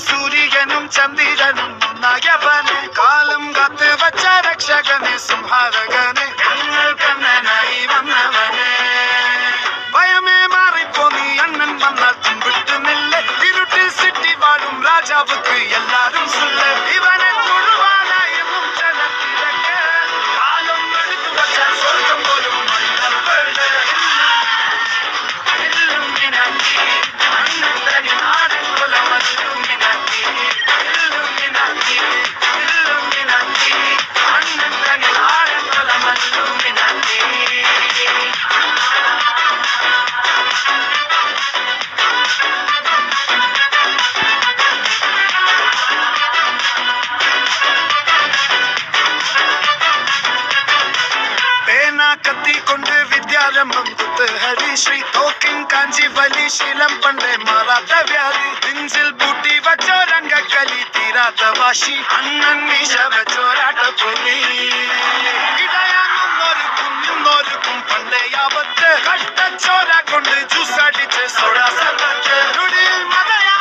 സൂര്യനും ചന്ദ്രനും ഒന്നായവനെ കാലം കാത്ത് വച്ച രക്ഷകനെ സംഹാരകനെ ഞങ്ങൾ കണ്ണനായി വന്നവനെ ഭയമേ മാറിപ്പോ നീ അണ്ണൻ വന്നാൽ തുമ്പിട്ടുന്നില്ല ഇരുട്ടിൽ സിറ്റി വാഴും രാജാവുക്ക് എല്ലാരും സുല്ല ഇവനെ തൊഴുവാനായെന്നും ജനത്തിരക്ക് കാലം എടുത്തു വച്ചാൽ സ്വർഗം പോലും കത്തി കൊണ്ട് വിദ്യാരംഭം കുത്ത് ഹരിശ്രീ തോക്കിൻ കാഞ്ചി വലി ശീലം പണ്ടേ മാറാത്ത വ്യാധി നെഞ്ചിൽ പൂട്ടി വച്ചോരംഗക്കലി തീരാത്ത വാശി അണ്ണൻ മീശ വെച്ചോരാട്ട പൊലി ഇടയാങ്ങുന്നോർക്കും നിന്നോർക്കും പണ്ടേ ആപത്ത് കട്ടച്ചോര കൊണ്ട് ജ്യൂസ് അടിച്ച് സോഡ സർവത്ത് നുടിയിൽ മതയാ